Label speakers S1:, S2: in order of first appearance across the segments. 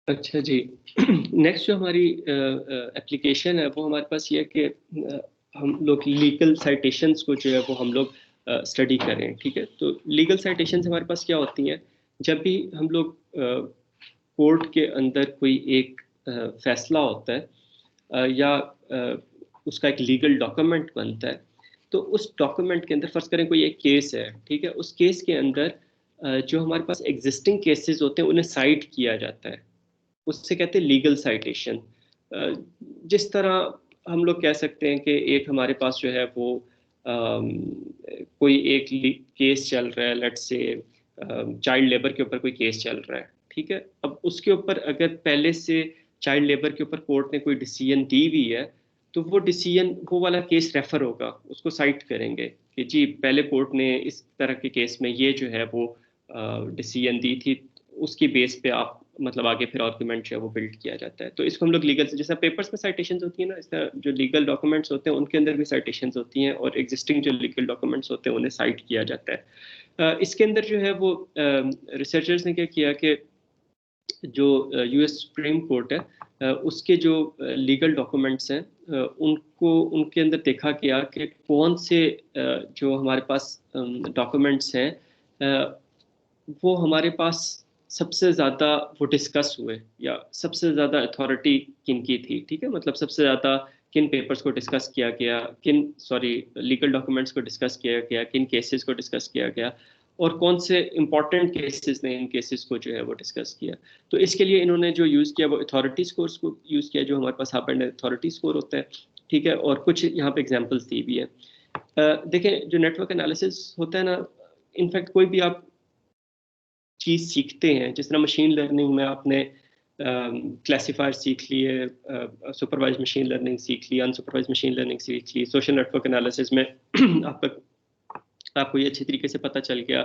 S1: अच्छा जी। नेक्स्ट जो हमारी एप्लीकेशन है वो हमारे पास ये है कि हम लोग लीगल साइटेशंस को जो है वो हम लोग स्टडी करें। ठीक है, तो लीगल साइटेशंस हमारे पास क्या होती हैं? जब भी हम लोग कोर्ट के अंदर कोई एक फैसला होता है या उसका एक लीगल डॉक्यूमेंट बनता है, तो उस डॉक्यूमेंट के अंदर फर्ज करें कोई एक केस है, ठीक है, उस केस के अंदर जो हमारे पास एग्जिस्टिंग केसेस होते हैं उन्हें साइट किया जाता है। उससे कहते हैं लीगल साइटेशन। जिस तरह हम लोग कह सकते हैं कि एक हमारे पास जो है वो कोई एक केस चल रहा है, लेट्स से चाइल्ड लेबर के ऊपर कोई केस चल रहा है, ठीक है। अब उसके ऊपर अगर पहले से चाइल्ड लेबर के ऊपर कोर्ट ने कोई डिसीजन दी हुई है, तो वो डिसीजन, वो वाला केस रेफर होगा, उसको साइट करेंगे कि जी पहले कोर्ट ने इस तरह के केस में ये जो है वो डिसीजन दी थी, उसकी बेस पे आप मतलब आगे फिर आर्गुमेंट जो है वो बिल्ड किया जाता है। तो इसको हम लोग लीगल, जैसे पेपर्स में साइटेशंस होती है ना, इस तरह जो लीगल डॉक्यूमेंट्स होते हैं उनके अंदर भी साइटेशंस होती हैं, और एग्जिस्टिंग जो लीगल डॉक्यूमेंट्स होते हैं उन्हें साइट किया जाता है। इसके अंदर जो है वो रिसर्चर्स ने क्या किया कि जो यूएस सुप्रीम कोर्ट है, उसके जो लीगल डॉक्यूमेंट्स हैं, उनको उनके अंदर देखा गया कि कौन से जो हमारे पास डॉक्यूमेंट्स हैं, वो हमारे पास सबसे ज़्यादा वो डिस्कस हुए, या सबसे ज़्यादा अथॉरिटी किनकी थी। ठीक है, मतलब सबसे ज़्यादा किन पेपर्स को डिस्कस किया गया, किन सॉरी लीगल डॉक्यूमेंट्स को डिस्कस किया गया, किन केसेस को डिस्कस किया गया, और कौन से इंपॉर्टेंट केसेस ने इन केसेस को जो है वो डिस्कस किया। तो इसके लिए इन्होंने जो यूज़ किया वो अथॉरिटी स्कोर्स को यूज़ किया, जो हमारे पास हाफ एंड अथॉरिटी स्कोर होता है। ठीक है, और कुछ यहाँ पे एग्जाम्पल्स दी भी है। देखें, जो नेटवर्क एनालिसिस होता है ना, इनफैक्ट कोई भी आप चीज़ सीखते हैं, जिस तरह मशीन लर्निंग में आपने क्लासीफायर सीख लिए, सुपरवाइज मशीन लर्निंग सीख ली, अनसुपरवाइज मशीन लर्निंग सीख ली, सोशल नेटवर्क एनालिसिस में आपको ये अच्छी तरीके से पता चल गया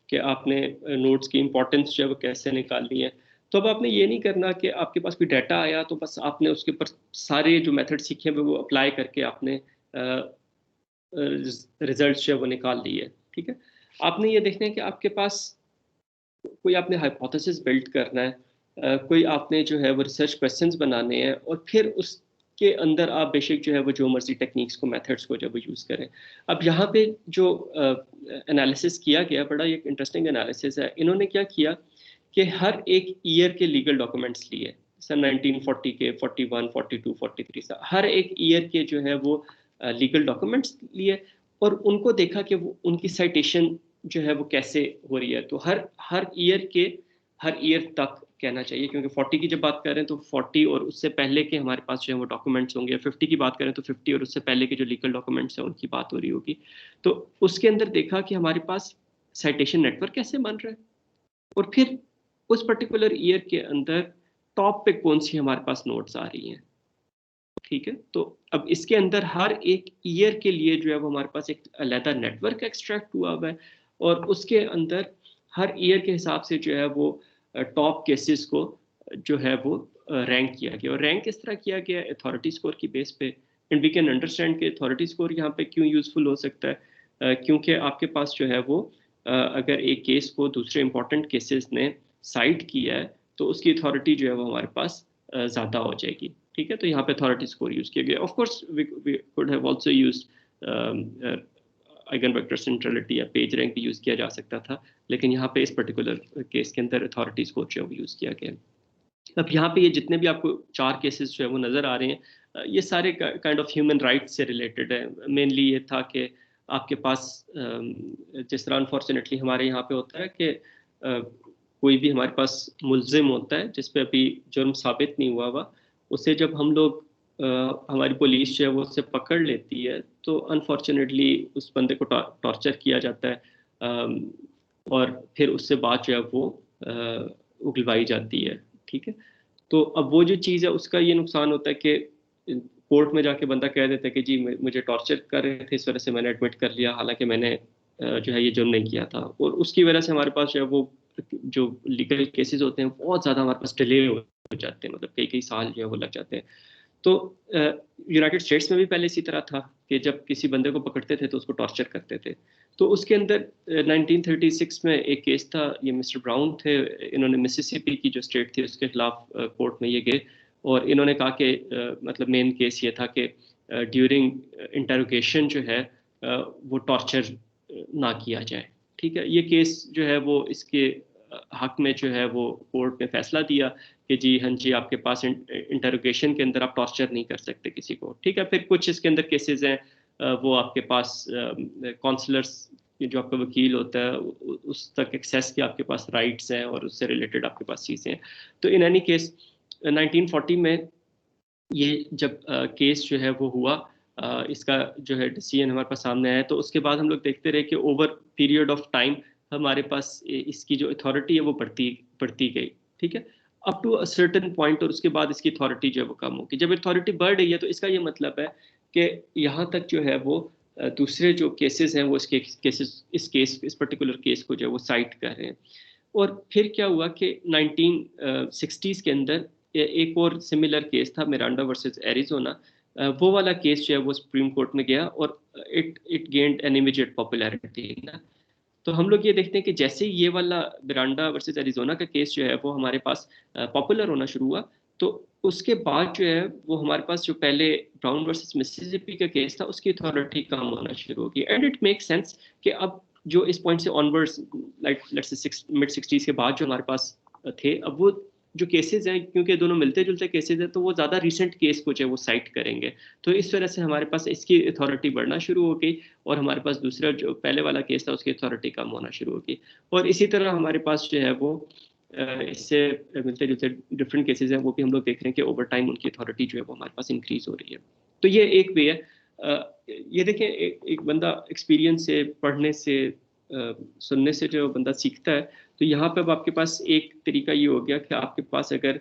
S1: कि आपने नोट्स की इंपॉर्टेंस जो है वो कैसे निकालनी है। तो अब आपने ये नहीं करना कि आपके पास कोई डाटा आया तो बस आपने उसके ऊपर सारे जो मेथड सीखे हुए वो अप्लाई करके आपने रिजल्ट जो है वो निकाल लिए। ठीक है, आपने ये देखना है कि आपके पास कोई आपने हाइपोथेसिस बिल्ड करना है, कोई आपने जो है वो रिसर्च क्वेश्चंस बनाने हैं, और फिर उसके अंदर आप बेशक जो है वो जो मर्जी टेक्निक्स को, मेथड्स को जो वो यूज़ करें। अब यहाँ पे जो एनालिसिस किया गया, बड़ा एक इंटरेस्टिंग एनालिसिस है। इन्होंने क्या किया कि हर एक ईयर के लीगल डॉक्यूमेंट्स लिए, सन 1940 के, 41, 42, 43 सा हर एक ईयर के जो है वो लीगल डॉक्यूमेंट्स लिए, और उनको देखा कि वो उनकी साइटेशन जो है वो कैसे हो रही है। तो हर हर ईयर के, हर ईयर तक कहना चाहिए, क्योंकि 40 की जब बात कर रहे हैं तो 40 और उससे पहले के हमारे पास जो है वो डॉक्यूमेंट्स होंगे, 50 की बात करें तो 50 और उससे पहले के जो लीगल डॉक्यूमेंट्स हैं उनकी बात हो रही होगी। तो उसके अंदर देखा कि हमारे पास साइटेशन नेटवर्क कैसे बन रहा है, और फिर उस पर्टिकुलर ईयर के अंदर टॉप पे कौन सी हमारे पास नोट्स आ रही हैं। ठीक है, तो अब इसके अंदर हर एक ईयर के लिए जो है वो हमारे पास एक अलग नेटवर्क एक्सट्रैक्ट हुआ हुआ है, और उसके अंदर हर ईयर के हिसाब से जो है वो टॉप केसेस को जो है वो रैंक किया गया, और रैंक किस तरह किया गया, अथॉरिटी स्कोर की बेस पे। एंड वी कैन अंडरस्टैंड कि अथॉरिटी स्कोर यहाँ पे क्यों यूजफुल हो सकता है, क्योंकि आपके पास जो है वो अगर एक केस को दूसरे इंपॉर्टेंट केसेस ने साइट किया है, तो उसकी अथॉरिटी जो है वो हमारे पास ज़्यादा हो जाएगी। ठीक है, तो यहाँ पे अथॉरिटी स्कोर यूज किया गया। Of course we could have also used eigen vector centrality या पेज रैंक भी यूज किया जा सकता था, लेकिन यहाँ पे इस पर्टिकुलर केस के अंदर अथॉरिटी स्कोर जो है वो यूज किया गया। अब यहाँ पे ये जितने भी आपको चार केसेस जो है वो नजर आ रहे हैं, ये सारे काइंड ऑफ ह्यूमन राइट्स से रिलेटेड है। मेनली ये था कि आपके पास जिस तरह अनफॉर्चुनेटली हमारे यहाँ पे होता है कि कोई भी हमारे पास मुल्जिम होता है जिस पे अभी जुर्म साबित नहीं हुआ हुआ, उसे जब हम लोग हमारी पुलिस जो है वो उसे पकड़ लेती है, तो अनफॉर्चुनेटली उस बंदे को टॉर्चर किया जाता है, और फिर उससे बात जो है वो उगलवाई जाती है। ठीक है, तो अब वो जो चीज़ है उसका ये नुकसान होता है कि कोर्ट में जाके बंदा कह देता है कि जी मुझे टॉर्चर कर रहे थे, इस वजह से मैंने एडमिट कर लिया, हालांकि मैंने जो है ये जुर्म नहीं किया था। और उसकी वजह से हमारे पास जो है वो जो लीगल केसेस होते हैं बहुत ज़्यादा हमारे पास डिले हो जाते हैं, मतलब कई कई साल जो है वो लग जाते हैं। तो यूनाइटेड स्टेट्स में भी पहले इसी तरह था, कि जब किसी बंदे को पकड़ते थे तो उसको टॉर्चर करते थे। तो उसके अंदर 1936 में एक केस था, ये मिस्टर ब्राउन थे, इन्होंने मिसिसिपी की जो स्टेट थी उसके खिलाफ कोर्ट में ये गए और इन्होंने कहा कि मतलब मेन केस ये था कि ड्यूरिंग इंटरोगेशन जो है वो टॉर्चर ना किया जाए। ठीक है, ये केस जो है वो इसके हक में जो है वो कोर्ट ने फैसला दिया कि जी हाँ जी, आपके पास इंटरोगेशन के अंदर आप टॉर्चर नहीं कर सकते किसी को। ठीक है, फिर कुछ इसके अंदर केसेस हैं वो आपके पास काउंसलर्स, जो आपका वकील होता है उस तक एक्सेस के आपके पास राइट्स हैं और उससे रिलेटेड आपके पास चीज़ें हैं। तो इन एनी केस 1940 में ये जब केस जो है वो हुआ, इसका जो है डिसीजन हमारे पास सामने आया, तो उसके बाद हम लोग देखते रहे कि ओवर पीरियड ऑफ टाइम हमारे पास इसकी जो अथॉरिटी है वो बढ़ती बढ़ती गई। ठीक है, up to a certain point, और उसके बाद इसकी अथॉरिटी जो है वो कम होगी। जब अथॉरिटी बढ़ रही है तो इसका ये मतलब है कि यहाँ तक जो है वो दूसरे जो केसेस हैं वो इसके केसेस इस पर्टिकुलर केस को जो है वो साइट कर रहे हैं। और फिर क्या हुआ कि 1960s के अंदर एक और सिमिलर केस था, मिरांडा वर्सेस एरिजोना। वो वाला केस जो है वो सुप्रीम कोर्ट में गया और it it gained an immediate popularity ना। तो हम लोग ये देखते हैं कि जैसे ही ये वाला मिरांडा वर्सेस एरिजोना का केस जो है वो हमारे पास पॉपुलर होना शुरू हुआ, तो उसके बाद जो है वो हमारे पास जो पहले ब्राउन वर्सेस मिसिसिपी का केस था उसकी अथॉरिटी कम होना शुरू होगी। एंड इट मेक सेंस कि अब जो इस पॉइंट से onwards, like let's say mid 60s के बाद जो हमारे पास थे, अब वो जो केसेस हैं, क्योंकि दोनों मिलते जुलते केसेस हैं, तो वो ज़्यादा रिसेंट केस को जो है वो साइट करेंगे। तो इस वजह से हमारे पास इसकी अथॉरिटी बढ़ना शुरू हो गई और हमारे पास दूसरा जो पहले वाला केस था उसकी अथॉरिटी कम होना शुरू हो गई। और इसी तरह हमारे पास जो है वो इससे मिलते जुलते डिफरेंट केसेस हैं, वो भी हम लोग देख रहे हैं कि ओवर टाइम उनकी अथॉरिटी जो है वो हमारे पास इंक्रीज हो रही है। तो ये एक वे है। ये देखें, एक बंदा एक्सपीरियंस से, पढ़ने से, सुनने से जो बंदा सीखता है, तो यहाँ पे अब आपके पास एक तरीका ये हो गया कि आपके पास अगर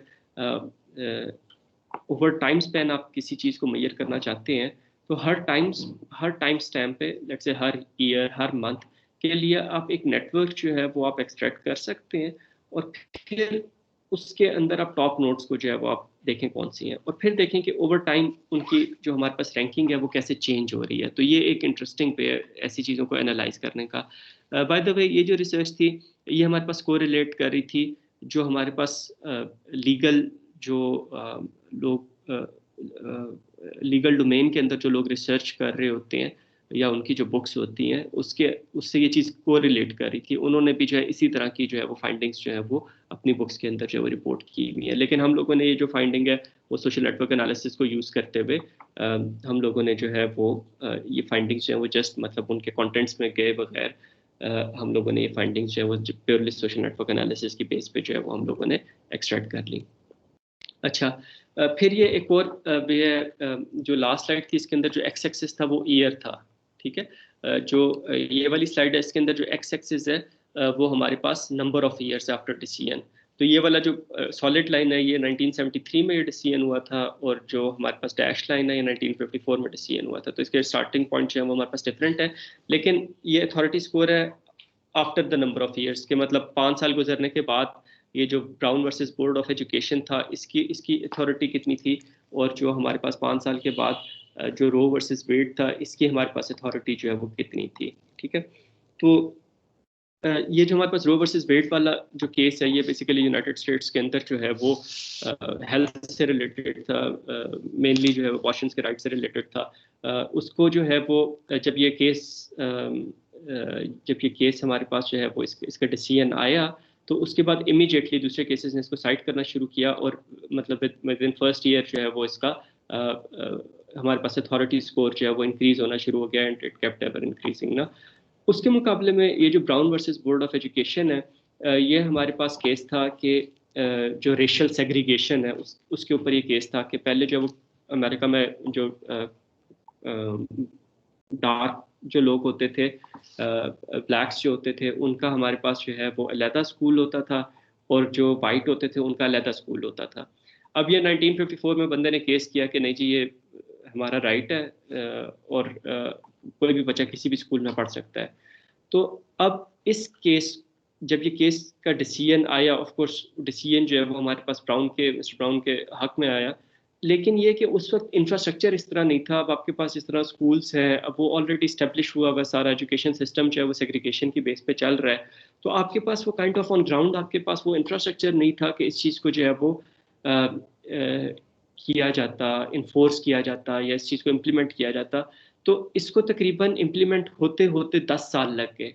S1: ओवर टाइम स्पैन आप किसी चीज़ को मेजर करना चाहते हैं, तो हर टाइम स्टैम्प पे, let's say her year, her month के लिए आप एक नेटवर्क जो है वो आप एक्सट्रैक्ट कर सकते हैं और फिर उसके अंदर आप टॉप नोट्स को जो है वो आप देखें कौन सी हैं, और फिर देखें कि ओवर टाइम उनकी जो हमारे पास रैंकिंग है वो कैसे चेंज हो रही है। तो ये एक इंटरेस्टिंग पे है ऐसी चीज़ों को एनालाइज करने का। बाय द वे, ये जो रिसर्च थी ये हमारे पास कोरिलेट कर रही थी जो हमारे पास लीगल जो लोग लीगल डोमेन के अंदर जो लोग रिसर्च कर रहे होते हैं या उनकी जो बुक्स होती हैं उसके उससे ये चीज़ को रिलेट कर रही थी। उन्होंने भी जो है इसी तरह की जो है वो फाइंडिंग्स जो है वो अपनी बुक्स के अंदर जो है वो रिपोर्ट की हुई है। लेकिन हम लोगों ने ये जो फाइंडिंग है वो सोशल नेटवर्क एनालिसिस को यूज़ करते हुए हम लोगों ने जो है वो ये फाइंडिंग्स जो है वो जस्ट मतलब उनके कंटेंट्स में गए बगैर हम लोगों ने ये फाइंडिंग्स जो है वो प्योरली सोशल नेटवर्क एनालिसिस की बेस पे जो है वो हम लोगों ने एक्सट्रैक्ट कर ली। अच्छा, फिर ये एक और वे है, जो लास्ट स्लाइड थी इसके अंदर जो एक्स एक्सिस था वो ईयर था। ठीक है, जो ये वाली स्लाइड है इसके अंदर जो एक्स एक्सिस है वो हमारे पास number of years after decision. तो ये वाला जो सॉलिड लाइन है ये 1973 में ये डिसीजन हुआ था और जो हमारे पास डैश लाइन है ये 1954 में डिसीजन हुआ था। तो इसके स्टार्टिंग पॉइंट जो है वो हमारे पास डिफरेंट है, लेकिन ये अथॉरिटी स्कोर है after the number of years के, मतलब 5 साल गुजरने के बाद ये जो brown versus board of education था इसकी इसकी अथॉरिटी कितनी थी, और जो हमारे पास 5 साल के बाद जो रो वर्सेस वेड था इसकी हमारे पास अथॉरिटी जो है वो कितनी थी। ठीक है, तो ये जो हमारे पास रो वर्सेस वेड वाला जो केस है ये बेसिकली यूनाइटेड स्टेट्स के अंदर जो है वो हेल्थ से रिलेटेड था, मेनली जो है वो अबॉर्शंस के राइट से रिलेटेड था। उसको जो है वो जब ये केस हमारे पास जो है वो इसका डिसीजन आया, तो उसके बाद इमीडिएटली दूसरे केसेस ने इसको साइट करना शुरू किया और मतलब विद इन फर्स्ट ईयर जो है वो इसका हमारे पास अथॉरिटी स्कोर जो है वो इंक्रीज होना शुरू हो गया and it kept ever increasing ना। उसके मुकाबले में ये जो brown versus board of education है, ये हमारे पास केस था कि जो रेशियल सेग्रीगेशन है उसके ऊपर ये केस था कि पहले जो वो अमेरिका में जो डार्क जो लोग होते थे, ब्लैक्स जो होते थे, उनका हमारे पास जो है वो अलहदा स्कूल होता था और जो वाइट होते थे उनका अलहदा स्कूल होता था। अब ये 1954 में बंदे ने केस किया कि नहीं जी ये हमारा राइट है और कोई भी बच्चा किसी भी स्कूल में पढ़ सकता है। तो अब इस केस जब ये केस का डिसीजन आया, ऑफ कोर्स डिसीजन जो है वो हमारे पास मिस्टर ब्राउन के हक में आया, लेकिन ये कि उस वक्त इंफ्रास्ट्रक्चर इस तरह नहीं था। अब आपके पास इस तरह स्कूल्स हैं, अब वो ऑलरेडी इस्टेब्लिश हुआ हुआ सारा एजुकेशन सिस्टम जो है वो सेग्रीगेशन की बेस पे चल रहा है। तो आपके पास वो काइंड ऑफ ऑन ग्राउंड आपके पास वो इंफ्रास्ट्रक्चर नहीं था कि इस चीज़ को जो है वो किया जाता, इन्फोर्स किया जाता या इस चीज़ को इम्प्लीमेंट किया जाता। तो इसको तकरीबन इम्प्लीमेंट होते होते 10 साल लग गए।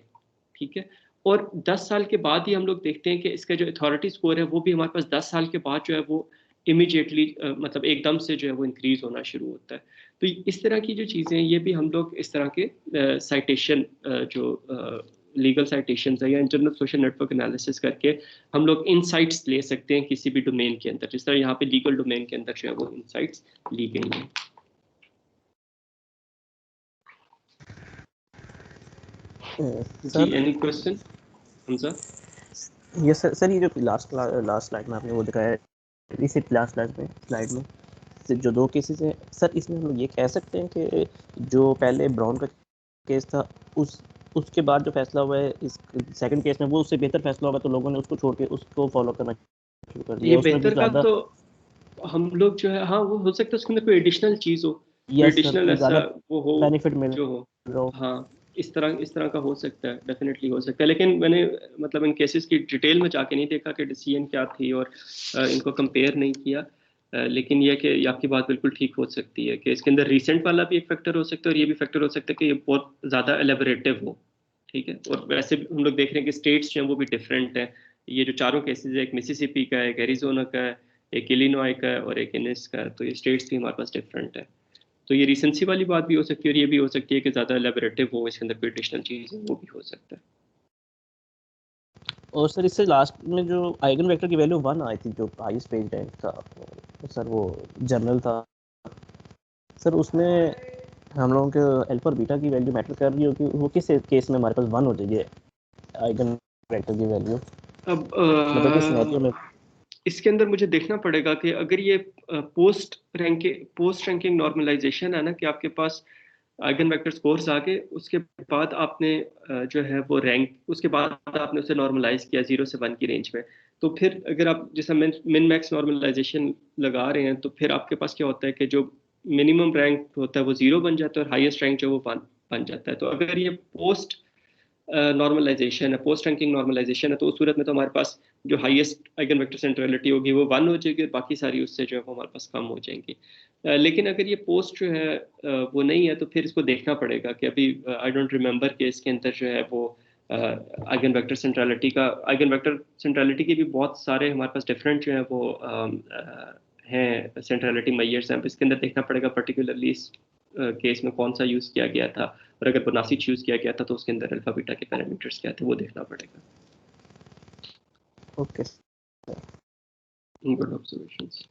S1: ठीक है। और 10 साल के बाद ही हम लोग देखते हैं कि इसका जो अथॉरिटी स्कोर है वो भी हमारे पास 10 साल के बाद जो है वो इमीडिएटली मतलब एकदम से जो है वो इंक्रीज होना शुरू होता है। तो इस तरह की जो चीज़ें हैं ये भी हम लोग इस तरह के साइटेशन जो लीगल साइटेशन है या इंटरनल सोशल नेटवर्क एनालिसिस करके हम लोग इनसाइट्स ले सकते हैं किसी भी डोमेन के अंदर, जिस तरह यहाँ पे लीगल डोमेन के अंदर जो है वो इनसाइट्स ली गई हैं। जी, any question Hamza?
S2: Yes sir. Sir ये जो लास्ट स्लाइड में आपने वो दिखाया है, इसी लास्ट स्लाइड में जो 2 केसेस हैं सर, इसमें हम लोग ये कह सकते हैं कि जो पहले ब्राउन का केस था उसके बाद जो फैसला हुआ है इस सेकंड केस में वो उससे बेहतर फैसला हुआ, तो लोगों ने उसको छोड़ के उसको फॉलो करना शुरू कर दिया।
S1: ये
S2: उसमें भी
S1: बेहतर का
S2: ज़्यादा
S1: तो हम लोग जो है, हाँ वो हो सकता है उसके अंदर कोई एडिशनल चीज़ हो, कोई
S2: यस सर,
S1: एडिशनल
S2: कोई
S1: ऐसा
S2: ज़्यादा
S1: वो हो
S2: बेनिफिट मिल
S1: जो हो।
S2: रहा हो।
S1: हाँ, इस तरह का हो सकता है, डेफिनेटली हो सकता है। लेकिन मैंने मतलब इन केसेस की डिटेल में जाके नहीं देखा कि डिसीजन क्या थी और इनको कंपेयर नहीं किया। लेकिन ये कि ये आपकी बात बिल्कुल ठीक हो सकती है कि इसके अंदर रीसेंट वाला भी एक फैक्टर हो सकता है और ये भी फैक्टर हो सकता है कि ये बहुत ज़्यादा एलेबोरेटिव हो। ठीक है। और वैसे भी हम लोग देख रहे हैं कि स्टेट्स जो हैं वो भी डिफरेंट हैं। ये जो चारों केसेस है, एक मिसिसिपी का है, एक एरिजोना का है, एक इलिनॉय का है और एक इनिस का है, तो ये स्टेट्स भी हमारे पास डिफरेंट है। तो ये रिसेंसी वाली बात भी हो सकती है और ये भी हो सकती है कि ज़्यादा एलेबोरेटिव हो, इसके अंदर कोई एडिशनल चीज़ है, वो भी हो सकता है।
S2: और सर इससे लास्ट में जो आइगन वेक्टर की वैल्यू 1 आई थी, जो हाईएस्ट पेज रैंक था सर, वो जनरल था सर, उसमें हम लोगों के अल्फा और बीटा की वैल्यू मैटर कर रही हो कि वो किस केस में हमारे पास 1 हो जाएगी आइगन वेक्टर की वैल्यू,
S1: अब
S2: मतलब किस सिनेरियो में?
S1: इसके अंदर मुझे देखना पड़ेगा कि अगर ये पोस्ट रैंकिंग नॉर्मलाइजेशन है ना, कि आपके पास आइगन वेक्टर स्कोर्स आ गए, उसके बाद आपने जो है वो रैंक, उसके बाद आपने उसे नॉर्मलाइज किया 0 से 1 की रेंज में। तो फिर अगर आप जैसा मिन मैक्स नॉर्मलाइजेशन लगा रहे हैं तो फिर आपके पास क्या होता है कि जो मिनिमम रैंक होता है वो 0 बन जाता है और हाईएस्ट रैंक जो वो 1 बन जाता है। तो अगर ये पोस्ट नॉर्मलाइजेशन है, पोस्ट रैंकिंग नॉर्मलाइजेशन है, तो उस सूरत में तो हमारे पास जो हाईएस्ट आइगन वेक्टर सेंट्रलिटी होगी वो 1 हो जाएगी और बाकी सारी उससे जो है वो हमारे पास कम हो जाएंगी। लेकिन अगर ये पोस्ट जो है वो नहीं है, तो फिर इसको देखना पड़ेगा कि अभी आई डोंट रिमेंबर कि इसके अंदर जो है वो आइगन वेक्टर सेंट्रलिटी के भी बहुत सारे हमारे पास डिफरेंट जो है वो हैं सेंट्रलिटी मेजर्स हैं। इसके अंदर देखना पड़ेगा पर्टिकुलरली इस केस में कौन सा यूज़ किया गया था, और अगर बोनासी चूज़ किया गया था तो उसके अंदर अल्फा बीटा के पैरामीटर्स क्या थे वो देखना पड़ेगा।
S2: Okay,
S1: good observations.